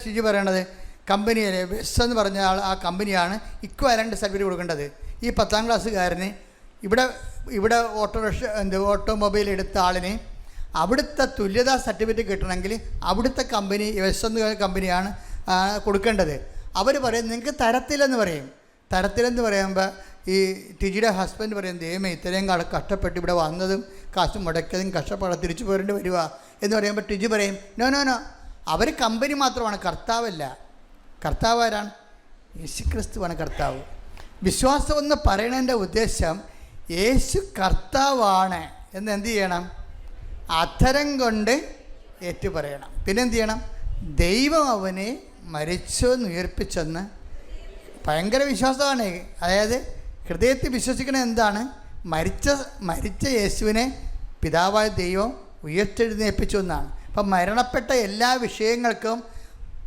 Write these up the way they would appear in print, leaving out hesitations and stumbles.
ഷിജി പറയണത് കമ്പനിയിലെ ബെസ് എന്ന് പറഞ്ഞ ആൾ, ആ കമ്പനിയാണ് ഇക്വാലൻ്റ് സർട്ടിഫിക്കറ്റ് കൊടുക്കേണ്ടത്. ഈ 10ാം ക്ലാസ്സുകാരന് ഇവിടെ ഓട്ടോമൊബൈൽ എടുത്ത ആളിന് അവിടുത്തെ തുല്യതാ സർട്ടിഫിക്കറ്റ് കിട്ടണമെങ്കിൽ അവിടുത്തെ കമ്പനി ബെസ് എന്ന കമ്പനിയാണ് കൊടുക്കേണ്ടത്. അവർ പറയും നിങ്ങൾക്ക് തരത്തില്ലെന്ന് പറയും. തരത്തിലെന്ന് പറയുമ്പോൾ ഈ ടിജിയുടെ ഹസ്ബൻഡ് പറയും, ദൈവമേ ഇത്രയും കഷ്ടപ്പെട്ട് ഇവിടെ വന്നതും കാശ് മുടക്കിയതും കഷ്ടപ്പാടെ തിരിച്ചു പോരേണ്ടി വരിക എന്ന് പറയുമ്പോൾ ടിജി പറയും, നോ അവർ കമ്പനി മാത്രമാണ്, കർത്താവല്ല. കർത്താവ് ആരാണ്? യേശുക്രിസ്തുവാണ് കർത്താവ്. വിശ്വാസം എന്ന് പറയുന്നതിൻ്റെ ഉദ്ദേശം യേശു കർത്താവാണ് എന്ന് എന്ത് ചെയ്യണം? അധരം കൊണ്ട് ഏറ്റുപറയണം. പിന്നെ എന്ത് ചെയ്യണം? ദൈവം അവനെ മരിച്ചെന്ന് ഉയർപ്പിച്ചെന്ന് ഭയങ്കര വിശ്വാസമാണ്. അതായത് ഹൃദയത്തിൽ വിശ്വസിക്കണത് എന്താണ്? മരിച്ച യേശുവിനെ പിതാവായ ദൈവം ഉയർത്തെഴുന്നേൽപ്പിച്ചു എന്നാണ്. അപ്പം മരണപ്പെട്ട എല്ലാ വിഷയങ്ങൾക്കും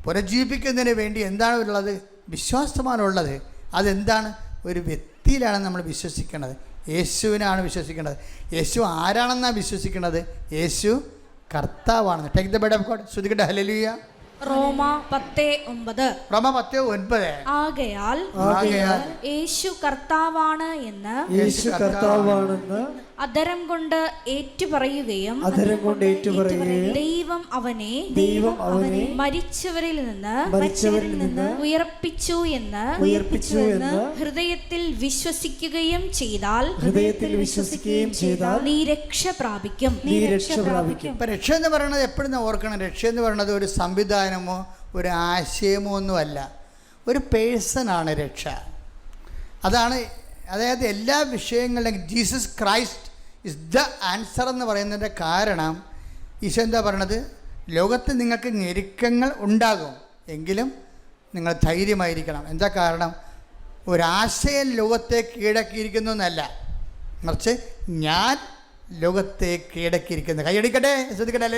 പുനർജീവിപ്പിക്കുന്നതിന് വേണ്ടി എന്താണ് ഉള്ളത്? വിശ്വാസമാണുള്ളത്. അതെന്താണ്? ഒരു വ്യക്തിയിലാണ് നമ്മൾ വിശ്വസിക്കുന്നത്. യേശുവിനാണ് വിശ്വസിക്കുന്നത്. യേശു ആരാണെന്നാണ് വിശ്വസിക്കുന്നത്? യേശു കർത്താവാണെന്ന്. Take the bed of God. ശ്രുതികട്ടെ ഹല്ലേലൂയ. റോമ 10:9 ആകയാൽ യേശു കർത്താവാണ് എന്ന് അധരം കൊണ്ട് ഏറ്റുപറയുകയും ദൈവം അവനെ മരിച്ചവരിൽ നിന്ന് ഉയർപ്പിച്ചു എന്ന് ഹൃദയത്തിൽ വിശ്വസിക്കുകയും ചെയ്താൽ നീ രക്ഷ പ്രാപിക്കും. രക്ഷ എന്ന് പറയുന്നത് എപ്പോഴും ഓർക്കണം, രക്ഷ എന്ന് പറയുന്നത് ഒരു സംവിധാനമോ ഒരു ആശയമോ ഒന്നുമല്ല, ഒരു പേഴ്സണാണ് രക്ഷ. അതായത് എല്ലാ വിഷയങ്ങളിലും Jesus Christ is the answer എന്ന് പറയുന്നതിൻ്റെ കാരണം ഈശോ എന്താ പറയണത്? ലോകത്ത് നിങ്ങൾക്ക് ഞെരുക്കങ്ങൾ ഉണ്ടാകും, എങ്കിലും നിങ്ങൾ ധൈര്യമായിരിക്കണം. എന്താ കാരണം? ഒരാശയം ലോകത്തെ കീഴടക്കിയിരിക്കുന്നു എന്നല്ല, മറിച്ച് ഞാൻ ലോകത്തെ കീഴടക്കിയിരിക്കുന്നു. കൈയടിക്കട്ടെ, ശ്രദ്ധിക്കട്ടെ.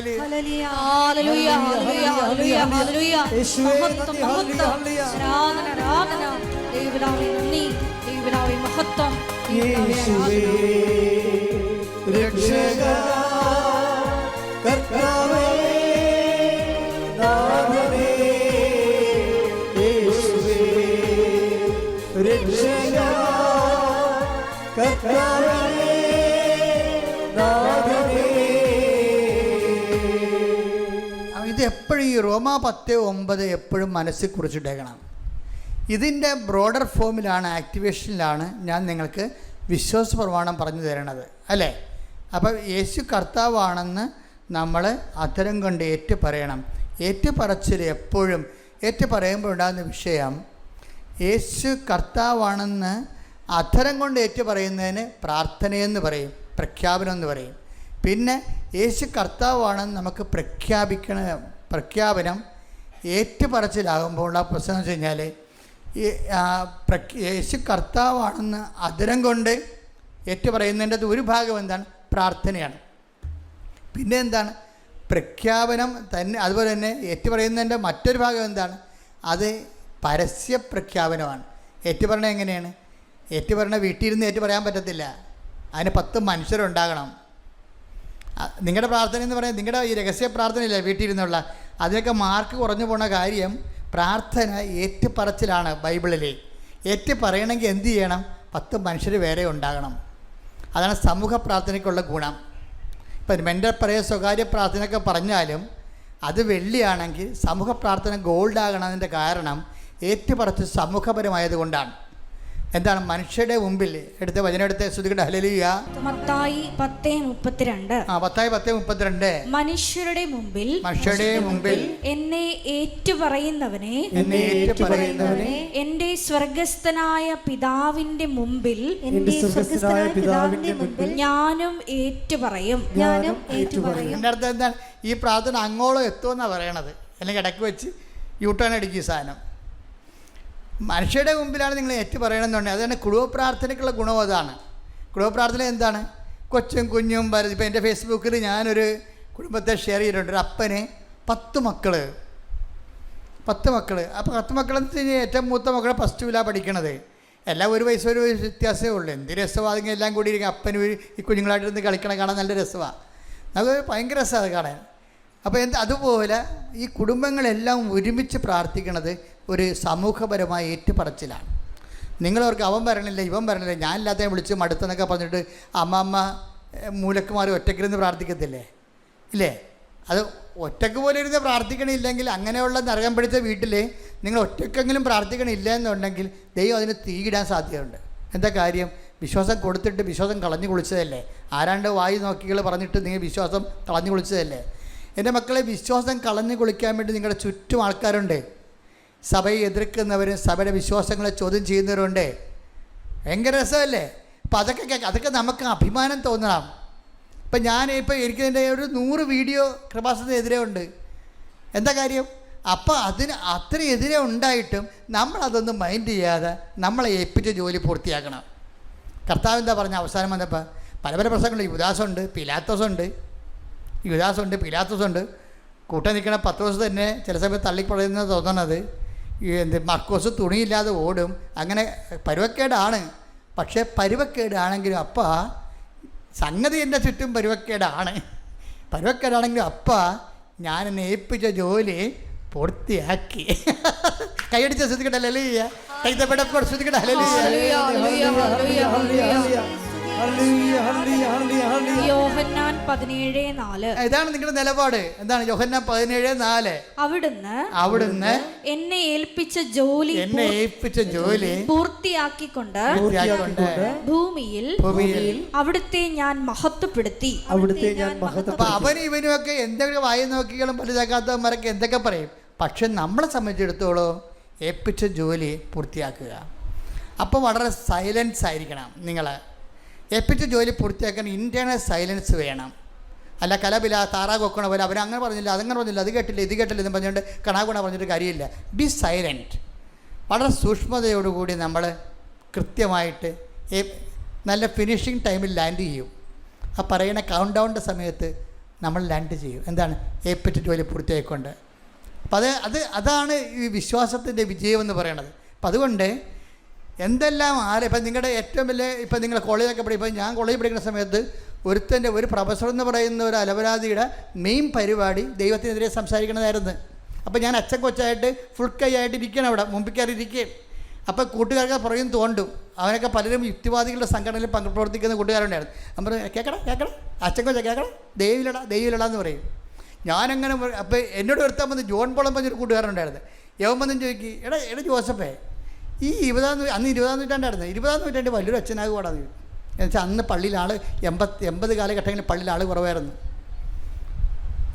ഇത് എപ്പോഴും ഈ റോമ 10:9 എപ്പോഴും മനസ്സിൽ കുറിച്ചിട്ടേക്കണം. ഇതിൻ്റെ ബ്രോഡർ ഫോമിലാണ്, ആക്ടിവേഷനിലാണ് ഞാൻ നിങ്ങൾക്ക് വിശ്വാസ പ്രമാണം പറഞ്ഞു തരണത്, അല്ലേ? അപ്പം യേശു കർത്താവാണെന്ന് നമ്മൾ അധരം കൊണ്ട് ഏറ്റുപറയണം. ഏറ്റുപറച്ചിൽ എപ്പോഴും ഏറ്റുപറയുമ്പോൾ ഉണ്ടാകുന്ന വിഷയം, യേശു കർത്താവാണെന്ന് അധരം കൊണ്ട് ഏറ്റുപറയുന്നതിന് പ്രാർത്ഥനയെന്ന് പറയും, പ്രഖ്യാപനം എന്ന് പറയും. പിന്നെ യേശു കർത്താവാണെന്ന് നമുക്ക് പ്രഖ്യാപനം ഏറ്റുപറച്ചിലാകുമ്പോൾ ഉള്ള പ്രശ്നം എന്ന് വെച്ച് കഴിഞ്ഞാൽ, യേശു കർത്താവാണെന്ന് അധരം കൊണ്ട് ഏറ്റുപറയുന്നതിൻ്റെ ഒരു ഭാഗം എന്താണ്? പ്രാർത്ഥനയാണ്. പിന്നെ എന്താണ്? പ്രഖ്യാപനം തന്നെ. അതുപോലെ തന്നെ ഏറ്റുപറയുന്നതിൻ്റെ മറ്റൊരു ഭാഗം എന്താണ്? അത് പരസ്യ പ്രഖ്യാപനമാണ്. ഏറ്റുപറയണ എങ്ങനെയാണ്? ഏറ്റുപറയണ വീട്ടിൽ ഇരുന്ന് ഏറ്റുപറയാൻ പറ്റത്തില്ല, അതിന് 10 മനുഷ്യരുണ്ടാകണം. നിങ്ങളുടെ പ്രാർത്ഥന എന്ന് പറയുന്നത് നിങ്ങളുടെ ഈ രഹസ്യ പ്രാർത്ഥനയില്ല വീട്ടിൽ ഇരുന്നുള്ള, അതിനൊക്കെ മാർക്ക് കുറഞ്ഞു പോണ കാര്യം പ്രാർത്ഥന ഏറ്റുപറച്ചിലാണ്. ബൈബിളിൽ ഏറ്റുപറയണമെങ്കിൽ എന്ത് ചെയ്യണം? 10 മനുഷ്യർ വേറെ ഉണ്ടാകണം. അതാണ് സമൂഹ പ്രാർത്ഥനയ്ക്കുള്ള ഗുണം. ഇപ്പം മെൻ്റൽ പ്രയർ, സ്വകാര്യ പ്രാർത്ഥനയൊക്കെ പറഞ്ഞാലും അത് വെള്ളിയാണെങ്കിൽ സമൂഹ പ്രാർത്ഥന ഗോൾഡാകണതിൻ്റെ കാരണം ഏറ്റുപറച്ച് സമൂഹപരമായത് കൊണ്ടാണ്. എന്താണ്? മനുഷ്യരുടെ മുമ്പിൽ എടുത്ത വചനെടുത്ത് ശ്രുതികട്ടെ ഹല്ലേലൂയ. മത്തായി 10:32 മനുഷ്യരുടെ മുമ്പിൽ എന്നെ ഏറ്റുപറയുന്നവനെ എന്റെ സ്വർഗസ്ഥനായ പിതാവിന്റെ മുമ്പിൽ ഞാനും ഏറ്റുപറയും. എൻ്റെ അർത്ഥം എന്താണ്? ഈ പ്രാർത്ഥന അങ്ങോളം എത്തുമെന്നാണ് പറയണത്. അല്ലെങ്കിൽ ഇടയ്ക്ക് വെച്ച് യൂട്ടേൺ അടിക്കും ഈ സാധനം. മനുഷ്യരുടെ മുമ്പിലാണ് നിങ്ങൾ ഏറ്റു പറയണമെന്നുണ്ടെങ്കിൽ അതാണ് കുടുംബ പ്രാർത്ഥനയ്ക്കുള്ള ഗുണം. അതാണ് കുടുംബ പ്രാർത്ഥന. എന്താണ്? കൊച്ചും കുഞ്ഞും വരുന്നത്. ഇപ്പോൾ എൻ്റെ ഫേസ്ബുക്കിൽ ഞാനൊരു കുടുംബത്തെ ഷെയർ ചെയ്തിട്ടുണ്ട്. ഒരു അപ്പന് 10 മക്കൾ. അപ്പോൾ 10 മക്കളെന്ന് വെച്ച് കഴിഞ്ഞാൽ ഏറ്റവും മൂത്ത മക്കളെ +2 പഠിക്കണത്. എല്ലാം ഒരു വയസ്സൊരു വ്യത്യാസമേ ഉള്ളൂ. എന്ത് രസമാണ് എല്ലാം കൂടി ഇരിക്കും. അപ്പന് ഈ കുഞ്ഞുങ്ങളായിട്ടിരുന്ന് കളിക്കണം, കാണാൻ നല്ല രസമാണ്. നമുക്ക് ഭയങ്കര രസമാണ് കാണാൻ. അപ്പോൾ അതുപോലെ ഈ കുടുംബങ്ങളെല്ലാം ഒരുമിച്ച് പ്രാർത്ഥിക്കുന്നത് ഒരു സമൂഹപരമായ ഏറ്റുപറച്ചിലാണ്. നിങ്ങളവർക്ക് അവൻ വരണില്ല ഇവൻ വരണില്ല ഞാനില്ലാത്തവൻ വിളിച്ച് മടുത്തെന്നൊക്കെ പറഞ്ഞിട്ട് അമ്മ മൂലക്ക് മാറി ഒറ്റക്കിരുന്ന് പ്രാർത്ഥിക്കത്തില്ലേ? ഇല്ലേ? അത് ഒറ്റക്ക് പോലെ ഇരുന്ന് പ്രാർത്ഥിക്കണില്ലെങ്കിൽ അങ്ങനെയുള്ള നരകം പിടിച്ച വീട്ടിൽ നിങ്ങൾ ഒറ്റക്കെങ്കിലും പ്രാർത്ഥിക്കണില്ല എന്നുണ്ടെങ്കിൽ ദൈവം അതിന് തീയിടാൻ സാധ്യതയുണ്ട്. എന്താ കാര്യം? വിശ്വാസം കൊടുത്തിട്ട് വിശ്വാസം കളഞ്ഞു കുളിച്ചതല്ലേ? ആരാണ്ട് വായി നോക്കികൾ പറഞ്ഞിട്ട് നിങ്ങൾ വിശ്വാസം കളഞ്ഞു കുളിച്ചതല്ലേ? എൻ്റെ മക്കളെ, വിശ്വാസം കളഞ്ഞു കുളിക്കാൻ വേണ്ടി നിങ്ങളുടെ ചുറ്റും ആൾക്കാരുണ്ട്. സഭയെ എതിർക്കുന്നവരും സഭയുടെ വിശ്വാസങ്ങളെ ചോദ്യം ചെയ്യുന്നവരുണ്ട്. ഭയങ്കര രസമല്ലേ? അപ്പം അതൊക്കെ നമുക്ക് അഭിമാനം തോന്നണം. ഇപ്പം എനിക്കതിൻ്റെ ഒരു 100 വീഡിയോ കൃപാസനത്തിനെതിരെ ഉണ്ട്. എന്താ കാര്യം? അപ്പം അതിന് അത്ര എതിരെ ഉണ്ടായിട്ടും നമ്മളതൊന്നും മൈൻഡ് ചെയ്യാതെ നമ്മളെ ഏൽപ്പിച്ച ജോലി പൂർത്തിയാക്കണം. കർത്താവ് എന്താ പറഞ്ഞ അവസാനം വന്നപ്പോൾ? പല പ്രശ്നങ്ങളുണ്ട്. യുദാസുണ്ട്, പിലാത്തോസുണ്ട്. കൂട്ടം നിൽക്കണ പത്രോസ് തന്നെ ചില സമയത്ത് തള്ളിപ്പറയുന്നത് തോന്നണത്. മർക്കോസ് തുണിയില്ലാതെ ഓടും. അങ്ങനെ പരുവക്കേടാണ്. പക്ഷേ പരുവക്കേടാണെങ്കിലും സംഗതി എൻ്റെ ചുറ്റും പരുവക്കേടാണെങ്കിലും ഞാൻ എന്നെ ഏൽപ്പിച്ച ജോലി പൂർത്തിയാക്കി. കൈയടിച്ച ശ്രദ്ധിക്കട്ടെ, ഹല്ലേലൂയ. കൈതപ്പെടപ്പോൾ ശ്രദ്ധിക്കട്ടെ, ഹല്ലേലൂയ. യോഹന്നാൻ 17:4. ഇതാണ് നിങ്ങളുടെ നിലപാട്. എന്താണ് യോഹന്നാൻ 17:4? അവിടുന്ന് എന്നെ ഏൽപ്പിച്ച ജോലി പൂർത്തിയാക്കിക്കൊണ്ട് ഭൂമിയിൽ അവിടുത്തെ ഞാൻ മഹത്വപ്പെടുത്തി. അവനും ഇവനുമൊക്കെ എന്തൊക്കെ വായി നോക്കികളും വലുതാക്കാത്തവന്മാരൊക്കെ എന്തൊക്കെ പറയും. പക്ഷെ നമ്മളെ സംബന്ധിച്ചിടത്തോളം ഏൽപ്പിച്ച ജോലി പൂർത്തിയാക്കുക. അപ്പോൾ വളരെ സൈലൻസ് ആയിരിക്കണം. നിങ്ങൾ ഏൽപ്പിച്ച ജോലി പൂർത്തിയാക്കാൻ ഇൻറ്റേർണൽ സൈലൻസ് വേണം. അല്ല കലപില താറാ കൊക്കണ പോലെ അവരങ്ങനെ പറഞ്ഞില്ല അതങ്ങനെ പറഞ്ഞില്ല അത് കേട്ടില്ല ഇത് കേട്ടില്ല എന്ന് പറഞ്ഞുകൊണ്ട് കണാകുണ പറഞ്ഞിട്ട് കാര്യമില്ല. B silent. വളരെ സൂക്ഷ്മതയോടുകൂടി നമ്മൾ കൃത്യമായിട്ട് നല്ല ഫിനിഷിങ് ടൈമിൽ ലാൻഡ് ചെയ്യും. ആ പറയുന്ന കൗണ്ട് ഡൗണിൻ്റെ സമയത്ത് നമ്മൾ ലാൻഡ് ചെയ്യും. എന്താണ്? ഏൽപ്പിച്ച ജോലി പൂർത്തിയായിക്കൊണ്ട്. അപ്പം അതാണ് ഈ വിശ്വാസത്തിൻ്റെ വിജയം എന്ന് പറയണത്. അപ്പം അതുകൊണ്ട് എന്തെല്ലാം ഇപ്പം നിങ്ങളുടെ ഏറ്റവും വലിയ ഇപ്പം നിങ്ങൾ കോളേജൊക്കെ ഇപ്പം ഞാൻ കോളേജിൽ പഠിക്കുന്ന സമയത്ത് ഒരു പ്രൊഫസർ എന്ന് പറയുന്ന ഒരു അലവരാതിയുടെ മെയിൻ പരിപാടി ദൈവത്തിനെതിരെ സംസാരിക്കണതായിരുന്നു. അപ്പോൾ ഞാൻ അച്ഛൻ കൊച്ചായിട്ട് ഫുൾ കൈ ആയിട്ട് ഇരിക്കണം, അവിടെ മുമ്പിൽ കയറി ഇരിക്കുകയും. അപ്പോൾ കൂട്ടുകാർക്ക് പുറയും തോണ്ടും. അവനൊക്കെ പലരും യുക്തിവാദികളുടെ സംഘടനയിൽ പ്രവർത്തിക്കുന്ന കൂട്ടുകാരുണ്ടായിരുന്നു. അപ്പം കേൾക്കണം അച്ഛൻ കൊച്ച കേൾക്കണം ദൈവമില്ലടാ എന്ന് പറയും. ഞാനങ്ങനെ അപ്പോൾ എന്നോട് ഒരുത്താൻ വന്ന് ജോൺ പോളം പറഞ്ഞൊരു കൂട്ടുകാരുണ്ടായിരുന്നു. യവൻ വന്നും ചോദിക്കും, എടാ ജോസഫേ, ഈ 20ാം നൂറ്റാണ്ടായിരുന്നു, 20ാം നൂറ്റാണ്ട് വലിയൊരു അച്ഛനാകുവാടാന്ന് ചോദിക്കും. എന്നുവെച്ചാൽ അന്ന് പള്ളിയിൽ 80 കാലഘട്ടങ്ങളിൽ പള്ളിയിൽ ആൾ കുറവായിരുന്നു.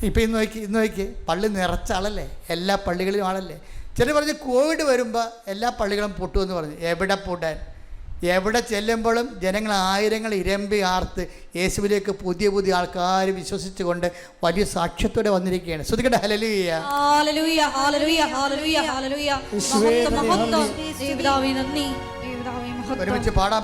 ഇപ്പം ഇന്ന് നോക്കി പള്ളി നിറച്ച ആളല്ലേ, എല്ലാ പള്ളികളിലും ആളല്ലേ. ചിലർ പറഞ്ഞ് കോവിഡ് വരുമ്പോൾ എല്ലാ പള്ളികളും പൊട്ടുമെന്ന് പറഞ്ഞു. എവിടെ പൂട്ടാൻ? എവിടെ ചെല്ലുമ്പോഴും ജനങ്ങൾ ആയിരങ്ങൾ ഇരമ്പി ആർത്ത് യേശുവിലേക്ക് പുതിയ ആൾക്കാർ വിശ്വസിച്ചുകൊണ്ട് വലിയ സാക്ഷ്യത്തോടെ വന്നിരിക്കുകയാണ്. ശ്രദ്ധിക്കട്ടെ, ഹല്ലേലൂയ. ഒരുമിച്ച് പാടാം.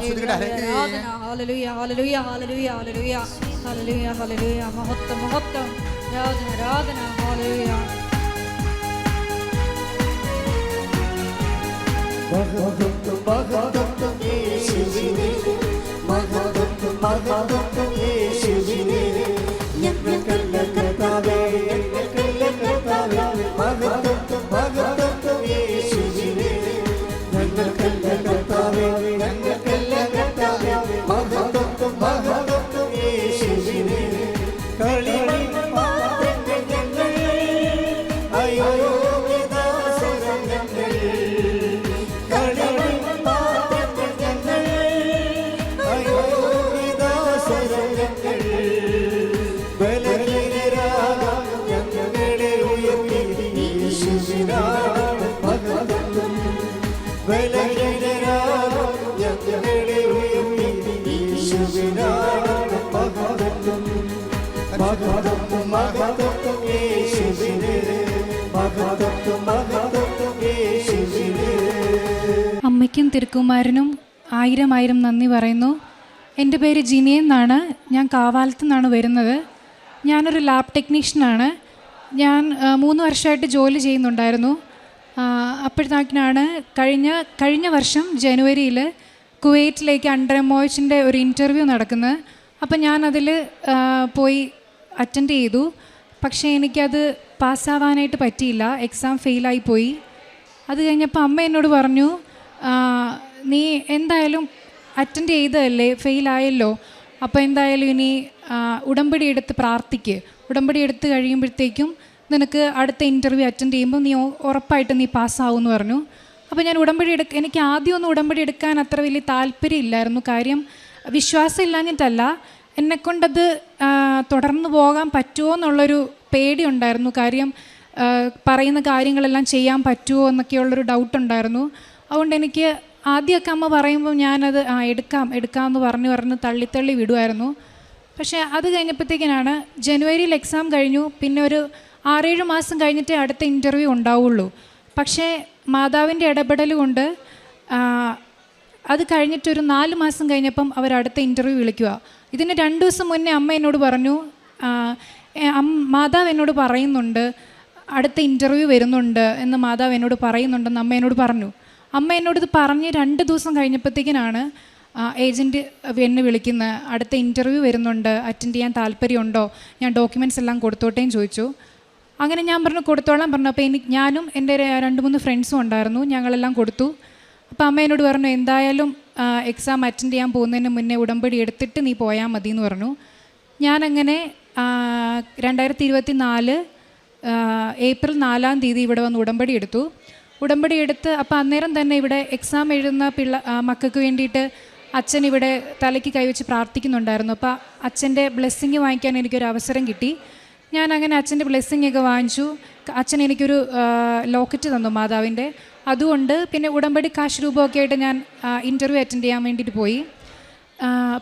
അമ്മയ്ക്കും തിരുക്കുമാരനും 1000 നന്ദി പറയുന്നു. എൻ്റെ പേര് ജിനി എന്നാണ്. ഞാൻ കാവാലത്തു നിന്നാണ് വരുന്നത്. ഞാനൊരു ലാബ് ടെക്നീഷ്യനാണ്. ഞാൻ 3 വർഷമായിട്ട് ജോലി ചെയ്യുന്നുണ്ടായിരുന്നു. അപ്പോഴത്തേക്കിനാണ് കഴിഞ്ഞ വർഷം ജനുവരിയിൽ കുവൈറ്റിലേക്ക് അണ്ടർ എംഒഎച്ചിൻ്റെ ഒരു ഇൻ്റർവ്യൂ നടക്കുന്നത്. അപ്പം ഞാനതിൽ പോയി അറ്റൻഡ് ചെയ്തു. പക്ഷേ എനിക്കത് പാസ്സാവാനായിട്ട് പറ്റിയില്ല, എക്സാം ഫെയിലായിപ്പോയി. അത് കഴിഞ്ഞപ്പോൾ അമ്മ എന്നോട് പറഞ്ഞു, നീ എന്തായാലും അറ്റൻഡ് ചെയ്തതല്ലേ, ഫെയിലായല്ലോ, അപ്പോൾ എന്തായാലും ഇനി ഉടമ്പടി എടുത്ത് പ്രാർത്ഥിക്ക്. ഉടമ്പടി എടുത്ത് കഴിയുമ്പോഴത്തേക്കും നിനക്ക് അടുത്ത ഇൻ്റർവ്യൂ അറ്റൻഡ് ചെയ്യുമ്പോൾ നീ ഉറപ്പായിട്ട് നീ പാസ്സാവും എന്ന് പറഞ്ഞു. അപ്പോൾ ഞാൻ എനിക്ക് ആദ്യമൊന്നും ഉടമ്പടി എടുക്കാൻ അത്ര വലിയ താല്പര്യമില്ലായിരുന്നു. കാര്യം വിശ്വാസം ഇല്ലാഞ്ഞിട്ടല്ല, എന്നെക്കൊണ്ടത് തുടർന്ന് പോകാൻ പറ്റുമോ എന്നുള്ളൊരു പേടി ഉണ്ടായിരുന്നു. കാര്യം പറയുന്ന കാര്യങ്ങളെല്ലാം ചെയ്യാൻ പറ്റുമോ എന്നൊക്കെയുള്ളൊരു ഡൗട്ടുണ്ടായിരുന്നു. അതുകൊണ്ട് എനിക്ക് ആദ്യമൊക്കെ അമ്മ പറയുമ്പോൾ ഞാനത് എടുക്കാമെന്ന് പറഞ്ഞ് തള്ളി വിടുമായിരുന്നു. പക്ഷേ അത് കഴിഞ്ഞപ്പോഴത്തേക്കിനാണ് ജനുവരിയിൽ എക്സാം കഴിഞ്ഞു. പിന്നെ ഒരു 6-7 മാസം കഴിഞ്ഞിട്ടേ അടുത്ത ഇൻ്റർവ്യൂ ഉണ്ടാവുള്ളൂ. പക്ഷേ മാതാവിൻ്റെ ഇടപെടൽ കൊണ്ട് അത് കഴിഞ്ഞിട്ടൊരു 4 മാസം കഴിഞ്ഞപ്പം അവർ അടുത്ത ഇൻ്റർവ്യൂ വിളിക്കുക. ഇതിന് 2 ദിവസം മുന്നേ അമ്മ എന്നോട് പറഞ്ഞു, മാതാവ് എന്നോട് പറയുന്നുണ്ട് അടുത്ത ഇൻ്റർവ്യൂ വരുന്നുണ്ട് എന്ന് മാതാവ് എന്നോട് പറയുന്നുണ്ടെന്ന് അമ്മ എന്നോട് പറഞ്ഞു. അമ്മ എന്നോട് ഇത് പറഞ്ഞ് 2 ദിവസം കഴിഞ്ഞപ്പോഴത്തേക്കിനാണ് ഏജൻറ്റ് എന്നെ വിളിക്കുന്നത്, അടുത്ത ഇൻ്റർവ്യൂ വരുന്നുണ്ട്, അറ്റൻഡ് ചെയ്യാൻ താല്പര്യമുണ്ടോ, ഞാൻ ഡോക്യുമെൻറ്റ്സ് എല്ലാം കൊടുത്തോട്ടേന്ന് ചോദിച്ചു. അങ്ങനെ ഞാൻ പറഞ്ഞു കൊടുത്തോളാം പറഞ്ഞു. അപ്പോൾ ഞാനും എൻ്റെ 2-3 ഫ്രണ്ട്സും ഉണ്ടായിരുന്നു, ഞങ്ങളെല്ലാം കൊടുത്തു. അപ്പോൾ അമ്മ എന്നോട് പറഞ്ഞു, എന്തായാലും എക്സാം അറ്റൻഡ് ചെയ്യാൻ പോകുന്നതിന് മുന്നേ ഉടമ്പടി എടുത്തിട്ട് നീ പോയാൽ മതി എന്ന് പറഞ്ഞു. ഞാനങ്ങനെ 2024 ഏപ്രിൽ 4-ാം തീയതി ഇവിടെ വന്ന് ഉടമ്പടി എടുത്ത് അപ്പോൾ അന്നേരം തന്നെ ഇവിടെ എക്സാം എഴുതുന്ന മക്കൾക്ക് വേണ്ടിയിട്ട് അച്ഛൻ ഇവിടെ തലയ്ക്ക് കൈവച്ച് പ്രാർത്ഥിക്കുന്നുണ്ടായിരുന്നു. അപ്പോൾ അച്ഛൻ്റെ ബ്ലെസ്സിങ് വാങ്ങിക്കാൻ എനിക്കൊരു അവസരം കിട്ടി. ഞാൻ അങ്ങനെ അച്ഛൻ്റെ ബ്ലെസ്സിങ് ഒക്കെ വാങ്ങിച്ചു. അച്ഛൻ എനിക്കൊരു ലോക്കറ്റ് തന്നു മാതാവിൻ്റെ. അതുകൊണ്ട് പിന്നെ ഉടമ്പടി കാശ് രൂപമൊക്കെ ആയിട്ട് ഞാൻ ഇൻ്റർവ്യൂ അറ്റൻഡ് ചെയ്യാൻ വേണ്ടിയിട്ട് പോയി.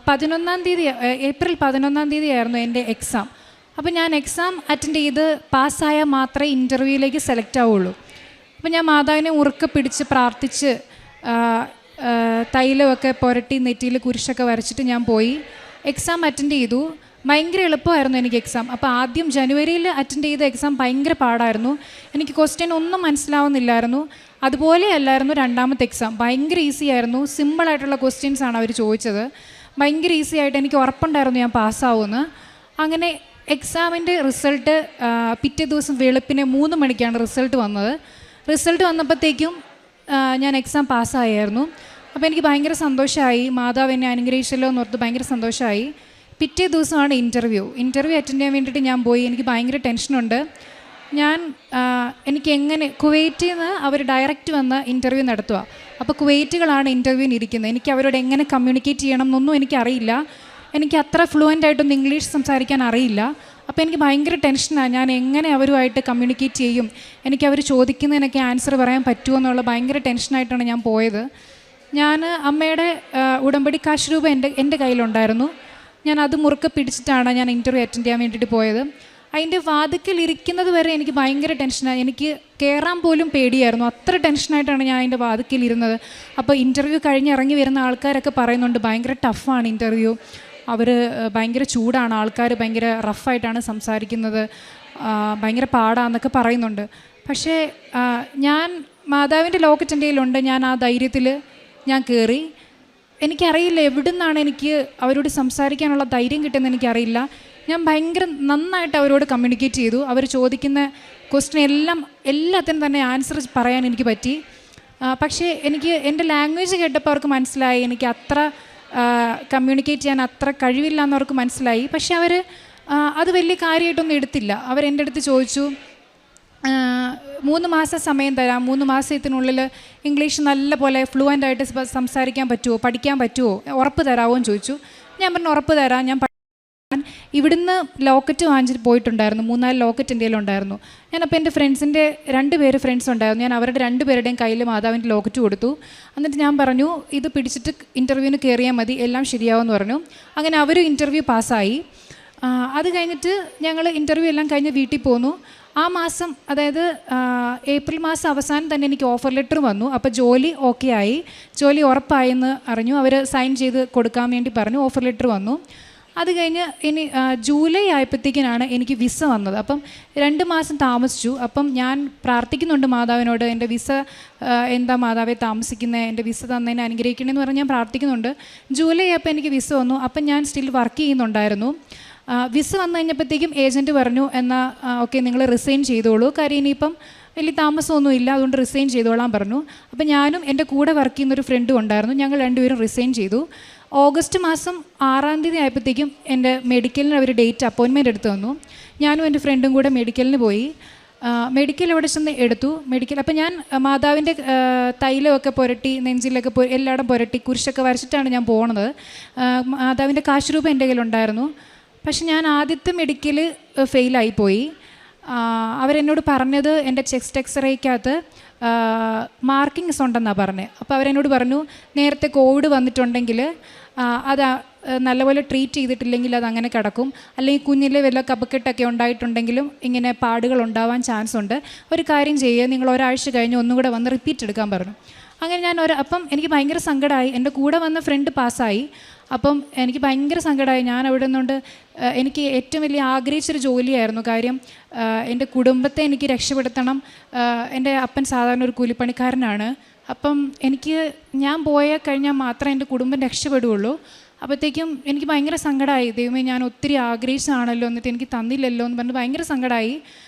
11-ാം തീയതി ഏപ്രിൽ 11-ാം തീയതി ആയിരുന്നു എൻ്റെ എക്സാം. അപ്പോൾ ഞാൻ എക്സാം അറ്റൻഡ് ചെയ്ത് പാസ്സായാൽ മാത്രമേ ഇൻ്റർവ്യൂവിലേക്ക് സെലക്ട് ആവുള്ളൂ. അപ്പോൾ ഞാൻ മാതാവിനെ ഉറക്കെ പിടിച്ച് പ്രാർത്ഥിച്ച് തൈലമൊക്കെ പുരട്ടി നെറ്റിയിൽ കുരിശൊക്കെ വരച്ചിട്ട് ഞാൻ പോയി എക്സാം അറ്റൻഡ് ചെയ്തു. ഭയങ്കര എളുപ്പമായിരുന്നു എനിക്ക് എക്സാം. അപ്പോൾ ആദ്യം ജനുവരിയിൽ അറ്റൻഡ് ചെയ്ത എക്സാം ഭയങ്കര പാടായിരുന്നു. എനിക്ക് ക്വസ്റ്റ്യൻ ഒന്നും മനസ്സിലാവുന്നില്ലായിരുന്നു. അതുപോലെ അല്ലായിരുന്നു രണ്ടാമത്തെ എക്സാം. ഭയങ്കര ഈസി ആയിരുന്നു. സിമ്പിളായിട്ടുള്ള ക്വസ്റ്റ്യൻസാണ് അവർ ചോദിച്ചത്. ഭയങ്കര ഈസി ആയിട്ട് എനിക്ക് ഉറപ്പുണ്ടായിരുന്നു ഞാൻ പാസ്സാവുമെന്ന്. അങ്ങനെ എക്സാമിൻ്റെ റിസൾട്ട് പിറ്റേ ദിവസം വെളുപ്പിനെ 3 മണിക്കാണ് റിസൾട്ട് വന്നത്. റിസൾട്ട് വന്നപ്പോഴത്തേക്കും ഞാൻ എക്സാം പാസ്സായിരുന്നു. അപ്പോൾ എനിക്ക് ഭയങ്കര സന്തോഷമായി, മാതാവ് എന്നെ അനുഗ്രഹിച്ചല്ലോ എന്നോർത്ത് ഭയങ്കര സന്തോഷമായി. പിറ്റേ ദിവസമാണ് ഇൻ്റർവ്യൂ അറ്റൻഡ് ചെയ്യാൻ വേണ്ടിയിട്ട് ഞാൻ പോയി. എനിക്ക് ഭയങ്കര ടെൻഷനുണ്ട്. എനിക്ക് എങ്ങനെ കുവൈറ്റിൽ നിന്ന് അവർ ഡയറക്റ്റ് വന്ന് ഇൻ്റർവ്യൂ നടത്തുക. അപ്പോൾ കുവൈറ്റുകളാണ് ഇൻ്റർവ്യൂവിന് ഇരിക്കുന്നത്. എനിക്ക് അവരോട് എങ്ങനെ കമ്മ്യൂണിക്കേറ്റ് ചെയ്യണം എന്നൊന്നും എനിക്കറിയില്ല. എനിക്ക് അത്ര ഫ്ലുവൻ്റ് ആയിട്ടൊന്നും ഇംഗ്ലീഷ് സംസാരിക്കാൻ അറിയില്ല. അപ്പോൾ എനിക്ക് ഭയങ്കര ടെൻഷനാണ്, ഞാൻ എങ്ങനെ അവരുമായിട്ട് കമ്മ്യൂണിക്കേറ്റ് ചെയ്യും, എനിക്ക് അവർ ചോദിക്കുന്നതിനൊക്കെ ആൻസർ പറയാൻ പറ്റുമോ എന്നുള്ള ഭയങ്കര ടെൻഷനായിട്ടാണ് ഞാൻ പോയത്. ഞാൻ അമ്മയുടെ ഉടമ്പടി കാശ് രൂപ എൻ്റെ കയ്യിലുണ്ടായിരുന്നു. ഞാൻ അത് മുറുക്കെ പിടിച്ചിട്ടാണ് ഞാൻ ഇൻ്റർവ്യൂ അറ്റൻഡ് ചെയ്യാൻ വേണ്ടിയിട്ട് പോയത്. അതിൻ്റെ വാതിക്കൽ ഇരിക്കുന്നത് വരെ എനിക്ക് ഭയങ്കര ടെൻഷനായി. എനിക്ക് കയറാൻ പോലും പേടിയായിരുന്നു. അത്ര ടെൻഷനായിട്ടാണ് ഞാൻ അതിൻ്റെ വാതിക്കൽ ഇരുന്നത്. അപ്പോൾ ഇൻ്റർവ്യൂ കഴിഞ്ഞ് ഇറങ്ങി വരുന്ന ആൾക്കാരൊക്കെ പറയുന്നുണ്ട് ഭയങ്കര ടഫാണ് ഇൻ്റർവ്യൂ, അവർ ഭയങ്കര ചൂടാണ്, ആൾക്കാർ ഭയങ്കര റഫായിട്ടാണ് സംസാരിക്കുന്നത്, ഭയങ്കര പാടാന്നൊക്കെ പറയുന്നുണ്ട്. പക്ഷേ ഞാൻ മാതാവിൻ്റെ ലോക്കറ്റ് എൻ്റെ കയ്യിലുണ്ട്. ഞാൻ ആ ധൈര്യത്തിൽ ഞാൻ കയറി. എനിക്കറിയില്ല എവിടെ നിന്നാണ് എനിക്ക് അവരോട് സംസാരിക്കാനുള്ള ധൈര്യം കിട്ടുന്നത് എനിക്കറിയില്ല. ഞാൻ ഭയങ്കര നന്നായിട്ട് അവരോട് കമ്മ്യൂണിക്കേറ്റ് ചെയ്തു. അവർ ചോദിക്കുന്ന ക്വസ്റ്റ്യൻ എല്ലാത്തിനും തന്നെ ആൻസർ പറയാൻ എനിക്ക് പറ്റി. പക്ഷേ എനിക്ക് എൻ്റെ ലാംഗ്വേജ് കേട്ടപ്പോൾ അവർക്ക് മനസ്സിലായി എനിക്ക് അത്ര കമ്മ്യൂണിക്കേറ്റ് ചെയ്യാൻ അത്ര കഴിവില്ല എന്നവർക്ക് മനസ്സിലായി. പക്ഷേ അവർ അത് വലിയ കാര്യമായിട്ടൊന്നും എടുത്തില്ല. അവരെൻ്റെ അടുത്ത് ചോദിച്ചു, 3 മാസം സമയം തരാം, 3 മാസത്തിനുള്ളിൽ ഇംഗ്ലീഷ് നല്ല പോലെ ഫ്ലുവൻ്റ് ആയിട്ട് സംസാരിക്കാൻ പറ്റുമോ, പഠിക്കാൻ പറ്റുമോ, ഉറപ്പ് തരാമോ എന്ന് ചോദിച്ചു. ഞാൻ പറഞ്ഞു ഉറപ്പ് തരാം. ഞാൻ ഇവിടുന്ന് ലോക്കറ്റ് വാങ്ങിച്ചിട്ട് പോയിട്ടുണ്ടായിരുന്നു. 3-4 ലോക്കറ്റ് എൻ്റെ കയ്യിലുണ്ടായിരുന്നു. ഞാനപ്പോൾ എൻ്റെ ഫ്രണ്ട്സിൻ്റെ 2 ഫ്രണ്ട്സ് ഉണ്ടായിരുന്നു. ഞാൻ അവരുടെ 2 പേരുടെയും കയ്യിൽ മാതാവിൻ്റെ ലോക്കറ്റ് കൊടുത്തു. എന്നിട്ട് ഞാൻ പറഞ്ഞു ഇത് പിടിച്ചിട്ട് ഇൻ്റർവ്യൂവിന് കയറിയാൽ മതി, എല്ലാം ശരിയാവുമെന്ന് പറഞ്ഞു. അങ്ങനെ അവരും ഇൻ്റർവ്യൂ പാസ്സായി. അത് കഴിഞ്ഞിട്ട് ഞങ്ങൾ ഇൻ്റർവ്യൂ എല്ലാം കഴിഞ്ഞ് വീട്ടിൽ പോന്നു. ആ മാസം, അതായത് ഏപ്രിൽ മാസം അവസാനം തന്നെ എനിക്ക് ഓഫർ ലെറ്റർ വന്നു. അപ്പോൾ ജോലി ഓക്കെ ആയി, ജോലി ഉറപ്പായെന്ന് അറിഞ്ഞു. അവർ സൈൻ ചെയ്ത് കൊടുക്കാൻ വേണ്ടി പറഞ്ഞു. ഓഫർ ലെറ്റർ വന്നു. അത് കഴിഞ്ഞ് ഇനി ജൂലൈ ആയപ്പോഴത്തേക്കിനാണ് എനിക്ക് വിസ വന്നത്. അപ്പം 2 മാസം താമസിച്ചു. അപ്പം ഞാൻ പ്രാർത്ഥിക്കുന്നുണ്ട് മാതാവിനോട്, എൻ്റെ വിസ എന്താ മാതാവെ താമസിക്കുന്നത്, എൻ്റെ വിസ തന്നതിനെ അനുഗ്രഹിക്കണമെന്ന് പറഞ്ഞ് ഞാൻ പ്രാർത്ഥിക്കുന്നുണ്ട്. ജൂലൈ ആയപ്പോൾ എനിക്ക് വിസ വന്നു. അപ്പം ഞാൻ സ്റ്റിൽ വർക്ക് ചെയ്യുന്നുണ്ടായിരുന്നു. വിസ വന്നു കഴിഞ്ഞപ്പോഴത്തേക്കും ഏജൻറ്റ് പറഞ്ഞു എന്നാൽ ഓക്കെ നിങ്ങൾ റിസൈൻ ചെയ്തോളൂ, കാര്യം ഇനിയിപ്പം വലിയ താമസമൊന്നുമില്ല, അതുകൊണ്ട് റിസൈൻ ചെയ്തോളാൻ പറഞ്ഞു. അപ്പോൾ ഞാനും എൻ്റെ കൂടെ വർക്ക് ചെയ്യുന്നൊരു ഫ്രണ്ടും ഉണ്ടായിരുന്നു, ഞങ്ങൾ രണ്ടുപേരും റിസൈൻ ചെയ്തു. ഓഗസ്റ്റ് മാസം 6-ാം തീയതി ആയപ്പോഴത്തേക്കും എൻ്റെ മെഡിക്കലിന് അവർ ഡേറ്റ് അപ്പോയിൻമെൻറ്റ് എടുത്ത് തന്നു. ഞാനും എൻ്റെ ഫ്രണ്ടും കൂടെ മെഡിക്കലിന് പോയി. മെഡിക്കൽ എവിടെ ചെന്ന് എടുത്തു. മെഡിക്കൽ അപ്പോൾ ഞാൻ മാതാവിൻ്റെ തൈലമൊക്കെ പുരട്ടി, നെഞ്ചിലൊക്കെ എല്ലായിടും പുരട്ടി കുരിശൊക്കെ വരച്ചിട്ടാണ് ഞാൻ പോണത്. മാതാവിൻ്റെ കാശ് രൂപ എൻ്റെ കയ്യിലുണ്ടായിരുന്നു. പക്ഷെ ഞാൻ ആദ്യത്തെ മെഡിക്കൽ ഫെയിലായിപ്പോയി. അവരെന്നോട് പറഞ്ഞത് എൻ്റെ ചെസ്റ്റ് എക്സ്റേക്കകത്ത് മാർക്കിങ്സ് ഉണ്ടെന്നാണ് പറഞ്ഞത്. അപ്പോൾ അവരെന്നോട് പറഞ്ഞു നേരത്തെ കോവിഡ് വന്നിട്ടുണ്ടെങ്കിൽ അത് നല്ലപോലെ ട്രീറ്റ് ചെയ്തിട്ടില്ലെങ്കിൽ അത് അങ്ങനെ കിടക്കും, അല്ലെങ്കിൽ കുഞ്ഞിലെ വല്ല കപക്കെട്ടൊക്കെ ഉണ്ടായിട്ടുണ്ടെങ്കിലും ഇങ്ങനെ പാടുകൾ ഉണ്ടാവാൻ ചാൻസ് ഉണ്ട്. ഒരു കാര്യം ചെയ്യുക, നിങ്ങൾ ഒരാഴ്ച കഴിഞ്ഞ് ഒന്നുകൂടെ വന്ന് റിപ്പീറ്റ് എടുക്കാൻ പറഞ്ഞു. അങ്ങനെ ഞാൻ അപ്പം എനിക്ക് ഭയങ്കര സങ്കടമായി. എൻ്റെ കൂടെ വന്ന ഫ്രണ്ട് പാസ്സായി. അപ്പം എനിക്ക് ഭയങ്കര സങ്കടമായി. ഞാൻ അവിടെ നിന്നുകൊണ്ട് എനിക്ക് ഏറ്റവും വലിയ ആഗ്രഹിച്ചൊരു ജോലിയായിരുന്നു. കാര്യം എൻ്റെ കുടുംബത്തെ എനിക്ക് രക്ഷപ്പെടുത്തണം. എൻ്റെ അപ്പൻ സാധാരണ ഒരു കൂലിപ്പണിക്കാരനാണ്. അപ്പം ഞാൻ കഴിഞ്ഞാൽ മാത്രമേ എൻ്റെ കുടുംബം രക്ഷപ്പെടുകയുള്ളൂ. അപ്പോഴത്തേക്കും എനിക്ക് ഭയങ്കര സങ്കടമായി. ദൈവമേ, ഞാൻ ഒത്തിരി ആഗ്രഹിച്ചതാണല്ലോ, എന്നിട്ട് എനിക്ക് തന്നില്ലല്ലോ എന്ന് പറഞ്ഞ് ഭയങ്കര സങ്കടമായി.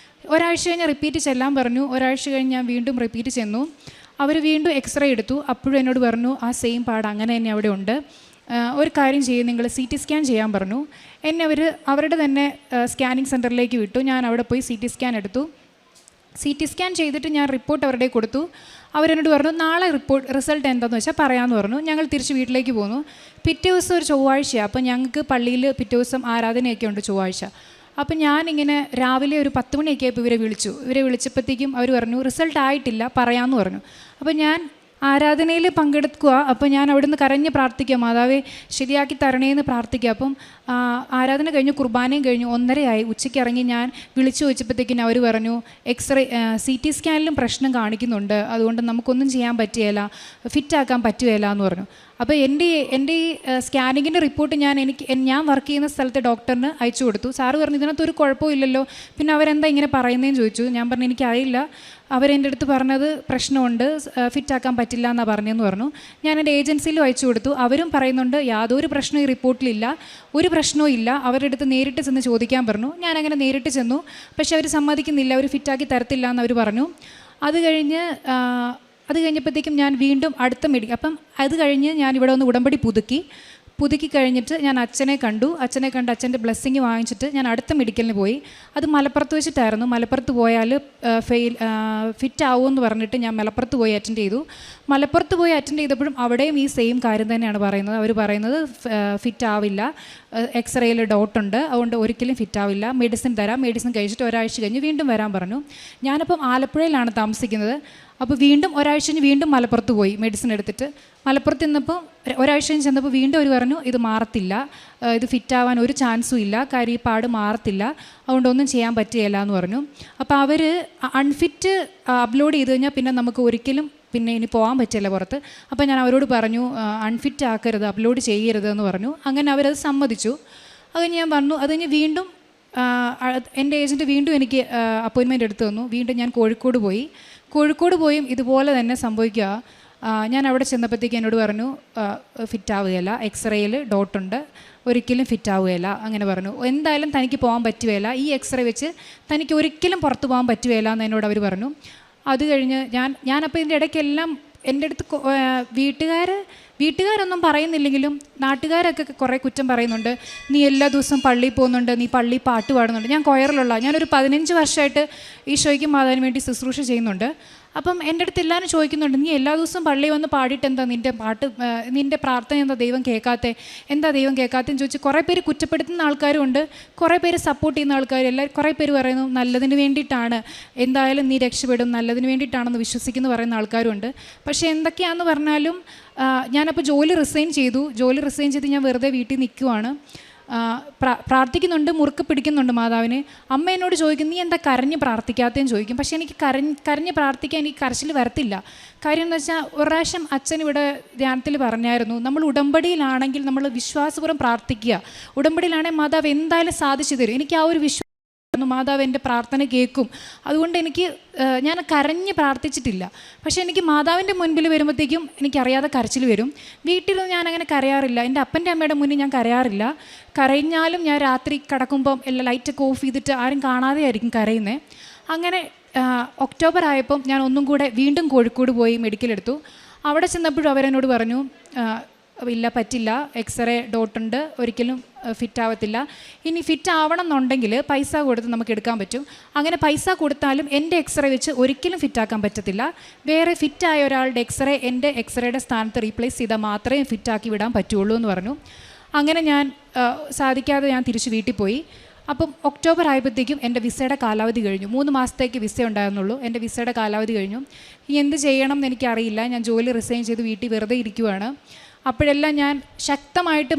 ഒരാഴ്ച കഴിഞ്ഞ് റിപ്പീറ്റ് ചെല്ലാൻ പറഞ്ഞു. ഒരാഴ്ച കഴിഞ്ഞ് ഞാൻ വീണ്ടും റിപ്പീറ്റ് ചെന്നു. അവർ വീണ്ടും എക്സ്റേ എടുത്തു. അപ്പോഴും എന്നോട് പറഞ്ഞു ആ സെയിം പാട് അങ്ങനെ തന്നെ അവിടെ ഉണ്ട്, ഒരു കാര്യം ചെയ്യും, നിങ്ങൾ CT സ്കാൻ ചെയ്യാൻ പറഞ്ഞു. എന്നെ അവരുടെ തന്നെ സ്കാനിങ് സെൻറ്ററിലേക്ക് വിട്ടു. ഞാൻ അവിടെ പോയി CT സ്കാൻ എടുത്തു. CT സ്കാൻ ചെയ്തിട്ട് ഞാൻ റിപ്പോർട്ട് അവരുടെ കൊടുത്തു. അവരെന്നോട് പറഞ്ഞു നാളെ റിസൾട്ട് എന്താണെന്ന് വെച്ചാൽ പറയാമെന്ന് പറഞ്ഞു. ഞങ്ങൾ തിരിച്ച് വീട്ടിലേക്ക് പോന്നു. പിറ്റേ ദിവസം ഒരു ചൊവ്വാഴ്ചയാണ്. അപ്പോൾ ഞങ്ങൾക്ക് പള്ളിയിൽ പിറ്റേ ദിവസം ആരാധനയൊക്കെ ഉണ്ട് ചൊവ്വാഴ്ച. അപ്പം ഞാനിങ്ങനെ രാവിലെ ഒരു 10 മണിയൊക്കെ ആയപ്പോൾ ഇവരെ വിളിച്ചപ്പോഴത്തേക്കും അവർ പറഞ്ഞു റിസൾട്ട് ആയിട്ടില്ല, പറയാമെന്ന് പറഞ്ഞു. അപ്പോൾ ഞാൻ ആരാധനയിൽ പങ്കെടുക്കുക. അപ്പോൾ ഞാൻ അവിടുന്ന് കരഞ്ഞ് പ്രാർത്ഥിക്കുക, മാതാവേ ശരിയാക്കി തരണേന്ന് പ്രാർത്ഥിക്കുക. അപ്പം ആരാധന കഴിഞ്ഞു, കുർബാനയും കഴിഞ്ഞു, 1:30 ഉച്ചയ്ക്ക് ഇറങ്ങി. ഞാൻ വിളിച്ചു ചോദിച്ചപ്പോഴത്തേക്കിന് അവർ പറഞ്ഞു CT സ്കാനിലും പ്രശ്നം കാണിക്കുന്നുണ്ട്, അതുകൊണ്ട് നമുക്കൊന്നും ചെയ്യാൻ പറ്റുകയില്ല, ഫിറ്റാക്കാൻ പറ്റുകയില്ല എന്ന് പറഞ്ഞു. അപ്പോൾ എൻ്റെ ഈ സ്കാനിങ്ങിൻ്റെ റിപ്പോർട്ട് ഞാൻ വർക്ക് ചെയ്യുന്ന സ്ഥലത്തെ ഡോക്ടറിന് അയച്ചു കൊടുത്തു. സാറ് പറഞ്ഞു ഇതിനകത്തൊരു കുഴപ്പമില്ലല്ലോ, പിന്നെ അവരെന്താ ഇങ്ങനെ പറയുന്നതെന്ന് ചോദിച്ചു. ഞാൻ പറഞ്ഞു എനിക്കറിയില്ല, അവരെൻ്റെ അടുത്ത് പറഞ്ഞത് പ്രശ്നമുണ്ട്, ഫിറ്റാക്കാൻ പറ്റില്ല എന്നാണ് പറഞ്ഞതെന്ന് പറഞ്ഞു. ഞാൻ എൻ്റെ ഏജൻസിയിലും അയച്ചു കൊടുത്തു. അവരും പറയുന്നുണ്ട് യാതൊരു പ്രശ്നവും ഈ റിപ്പോർട്ടിലില്ല, ഒരു പ്രശ്നവും ഇല്ല, അവരുടെ അടുത്ത് നേരിട്ട് ചെന്ന് ചോദിക്കാൻ പറഞ്ഞു. ഞാനങ്ങനെ നേരിട്ട് ചെന്നു. പക്ഷെ അവർ സമ്മതിക്കുന്നില്ല, അവർ ഫിറ്റാക്കി തരത്തില്ല എന്ന് അവർ പറഞ്ഞു. അത് കഴിഞ്ഞപ്പോഴത്തേക്കും ഞാൻ വീണ്ടും അടുത്ത അപ്പം അത് കഴിഞ്ഞ് ഞാൻ ഇവിടെ ഒന്ന് ഉടമ്പടി പുതുക്കി കഴിഞ്ഞിട്ട് ഞാൻ അച്ഛനെ കണ്ട് അച്ഛൻ്റെ ബ്ലെസ്സിങ് വാങ്ങിച്ചിട്ട് ഞാൻ അടുത്ത മെഡിക്കലിന് പോയി. അത് മലപ്പുറത്ത് വെച്ചിട്ടായിരുന്നു. മലപ്പുറത്ത് പോയാൽ ഫിറ്റ് ആവുമെന്ന് പറഞ്ഞിട്ട് ഞാൻ മലപ്പുറത്ത് പോയി അറ്റൻഡ് ചെയ്തു. മലപ്പുറത്ത് പോയി അറ്റൻഡ് ചെയ്തപ്പോഴും അവിടെയും ഈ സെയിം കാര്യം തന്നെയാണ് പറയുന്നത്. അവർ പറയുന്നത് ഫിറ്റ് ആവില്ല, എക്സ്റേയിൽ ഡോട്ടുണ്ട്, അതുകൊണ്ട് ഒരിക്കലും ഫിറ്റ് ആവില്ല, മെഡിസിൻ തരാം, മെഡിസിൻ കഴിച്ചിട്ട് ഒരാഴ്ച കഴിഞ്ഞ് വീണ്ടും വരാൻ പറഞ്ഞു. ഞാനപ്പം ആലപ്പുഴയിലാണ് താമസിക്കുന്നത്. അപ്പോൾ വീണ്ടും ഒരാഴ്ച കഴിഞ്ഞ് വീണ്ടും മലപ്പുറത്ത് പോയി മെഡിസിൻ എടുത്തിട്ട്. മലപ്പുറത്ത് നിന്നപ്പോൾ ഒരാഴ്ച കഴിഞ്ഞ് ചെന്നപ്പോൾ വീണ്ടും അവർ പറഞ്ഞു ഇത് മാറത്തില്ല, ഇത് ഫിറ്റാവാൻ ഒരു ചാൻസും ഇല്ല, കാര്യം ഈ പാട് മാറത്തില്ല, അതുകൊണ്ടൊന്നും ചെയ്യാൻ പറ്റുകയില്ല എന്ന് പറഞ്ഞു. അപ്പോൾ അവർ അൺഫിറ്റ് അപ്ലോഡ് ചെയ്ത് കഴിഞ്ഞാൽ പിന്നെ നമുക്ക് ഒരിക്കലും ഇനി പോകാൻ പറ്റില്ല പുറത്ത്. അപ്പോൾ ഞാൻ അവരോട് പറഞ്ഞു അൺഫിറ്റ് ആക്കരുത്, അപ്ലോഡ് ചെയ്യരുത് എന്ന് പറഞ്ഞു. അങ്ങനെ അവരത് സമ്മതിച്ചു. അത് ഞാൻ വന്നു. അത് കഴിഞ്ഞ് വീണ്ടും എൻ്റെ ഏജൻറ്റ് വീണ്ടും എനിക്ക് അപ്പോയിൻമെൻറ്റ് എടുത്തു തന്നു. വീണ്ടും ഞാൻ കോഴിക്കോട് പോയും ഇതുപോലെ തന്നെ സംഭവിക്കുക. ഞാൻ അവിടെ ചെന്നപ്പോഴത്തേക്ക് എന്നോട് പറഞ്ഞു ഫിറ്റാവുകയില്ല, എക്സ്റേയിൽ ഡോട്ടുണ്ട്, ഒരിക്കലും ഫിറ്റാവുകയില്ല അങ്ങനെ പറഞ്ഞു. എന്തായാലും തനിക്ക് പോകാൻ പറ്റുകയില്ല, ഈ എക്സ്റേ വെച്ച് തനിക്ക് ഒരിക്കലും പുറത്ത് പോകാൻ പറ്റുകയില്ല എന്ന് എന്നോട് അവർ പറഞ്ഞു. അത് കഴിഞ്ഞ് ഞാനപ്പോൾ ഇതിൻ്റെ ഇടയ്ക്കെല്ലാം എൻ്റെ അടുത്ത് വീട്ടുകാരൊന്നും പറയുന്നില്ലെങ്കിലും നാട്ടുകാരൊക്കെ കുറേ കുറ്റം പറയുന്നുണ്ട്. നീ എല്ലാ ദിവസവും പള്ളിയിൽ പോകുന്നുണ്ട്, നീ പള്ളി പാട്ട് പാടുന്നുണ്ട്. ഞാൻ കൊയറിലുള്ള ഞാനൊരു 15 വർഷമായിട്ട് ഈശോയ്ക്കും മാതാവിന് വേണ്ടി ശുശ്രൂഷ ചെയ്യുന്നുണ്ട്. അപ്പം എൻ്റെ അടുത്ത് എല്ലാവരും ചോദിക്കുന്നുണ്ട് നീ എല്ലാ ദിവസവും പള്ളിയിൽ വന്ന് പാടിയിട്ട് എന്താ നിൻ്റെ പ്രാർത്ഥന എന്താ ദൈവം കേൾക്കാത്തതെന്ന് ചോദിച്ച് കുറേ പേര് കുറ്റപ്പെടുത്തുന്ന ആൾക്കാരും ഉണ്ട്, കുറേ പേര് സപ്പോർട്ട് ചെയ്യുന്ന ആൾക്കാരും. കുറേ പേര് പറയുന്നു നല്ലതിന് വേണ്ടിയിട്ടാണ്, എന്തായാലും നീ രക്ഷപ്പെടും, നല്ലതിന് വേണ്ടിയിട്ടാണെന്ന് വിശ്വസിക്കുന്നു പറയുന്ന ആൾക്കാരും ഉണ്ട്. പക്ഷേ എന്തൊക്കെയാണെന്ന് പറഞ്ഞാലും ഞാനപ്പോൾ ജോലി റിസൈൻ ചെയ്ത് ഞാൻ വെറുതെ വീട്ടിൽ നിൽക്കുവാണ്. പ്രാർത്ഥിക്കുന്നുണ്ട്, മുറുക്ക് പിടിക്കുന്നുണ്ട് മാതാവിനെ. അമ്മ എന്നോട് ചോദിക്കും നീ എന്താ കരഞ്ഞ് പ്രാർത്ഥിക്കാത്തതെന്ന് ചോദിക്കും. പക്ഷേ എനിക്ക് കരഞ്ഞ് പ്രാർത്ഥിക്കാൻ എനിക്ക് കരച്ചിൽ വരത്തില്ല. കാര്യം എന്ന് വെച്ചാൽ ഒരു പ്രാവശ്യം അച്ഛൻ ഇവിടെ ധ്യാനത്തിൽ പറഞ്ഞായിരുന്നു, നമ്മൾ ഉടമ്പടിയിലാണെങ്കിൽ നമ്മൾ വിശ്വാസപൂർവ്വം പ്രാർത്ഥിക്കുക, ഉടമ്പടിയിലാണെങ്കിൽ മാതാവ് എന്തായാലും സാധിച്ചു തരും. എനിക്ക് ആ ഒരു മാതാവ് എൻ്റെ പ്രാർത്ഥന കേൾക്കും. അതുകൊണ്ട് ഞാൻ കരഞ്ഞ് പ്രാർത്ഥിച്ചിട്ടില്ല. പക്ഷേ എനിക്ക് മാതാവിൻ്റെ മുൻപിൽ വരുമ്പോഴത്തേക്കും എനിക്കറിയാതെ കരച്ചിൽ വരും. വീട്ടിൽ ഞാൻ അങ്ങനെ കരയാറില്ല. എൻ്റെ അപ്പൻ്റെ അമ്മയുടെ മുന്നിൽ ഞാൻ കരയാറില്ല. കരഞ്ഞാലും ഞാൻ രാത്രി കിടക്കുമ്പം എല്ലാം ലൈറ്റൊക്കെ ഓഫ് ചെയ്തിട്ട് ആരും കാണാതെ ആയിരിക്കും കരയുന്നത്. അങ്ങനെ ഒക്ടോബർ ആയപ്പം ഞാൻ ഒന്നും കൂടെ വീണ്ടും കോഴിക്കോട് പോയി മെഡിക്കൽ എടുത്തു. അവിടെ ചെന്നപ്പോഴും അവരെന്നോട് പറഞ്ഞു, ഇല്ല പറ്റില്ല, എക്സ്റേ ഡോട്ടുണ്ട്, ഒരിക്കലും ഫിറ്റ് ആവത്തില്ല. ഇനി ഫിറ്റ് ആവണം എന്നുണ്ടെങ്കിൽ പൈസ കൊടുത്ത് നമുക്ക് എടുക്കാൻ പറ്റും. അങ്ങനെ പൈസ കൊടുത്താലും എൻ്റെ എക്സ്റേ വെച്ച് ഒരിക്കലും ഫിറ്റാക്കാൻ പറ്റത്തില്ല. വേറെ ഫിറ്റായ ഒരാളുടെ എക്സ്റേ എൻ്റെ എക്സ്റേയുടെ സ്ഥാനത്ത് റീപ്ലേസ് ചെയ്താൽ മാത്രമേ ഫിറ്റാക്കി വിടാൻ പറ്റുള്ളൂ എന്ന് പറഞ്ഞു. അങ്ങനെ ഞാൻ സാധിക്കാതെ ഞാൻ തിരിച്ച് വീട്ടിൽ പോയി. അപ്പം ഒക്ടോബർ ആയപ്പോഴത്തേക്കും എൻ്റെ വിസയുടെ കാലാവധി കഴിഞ്ഞു. 3 മാസത്തേക്ക് വിസ ഉണ്ടായിരുന്നുള്ളൂ. എൻ്റെ വിസയുടെ കാലാവധി കഴിഞ്ഞു. എന്ത് ചെയ്യണം എന്ന് എനിക്കറിയില്ല. ഞാൻ ജോലി റിസൈൻ ചെയ്ത് വീട്ടിൽ വെറുതെ ഇരിക്കുവാണ്. അപ്പോഴെല്ലാം ഞാൻ ശക്തമായിട്ട്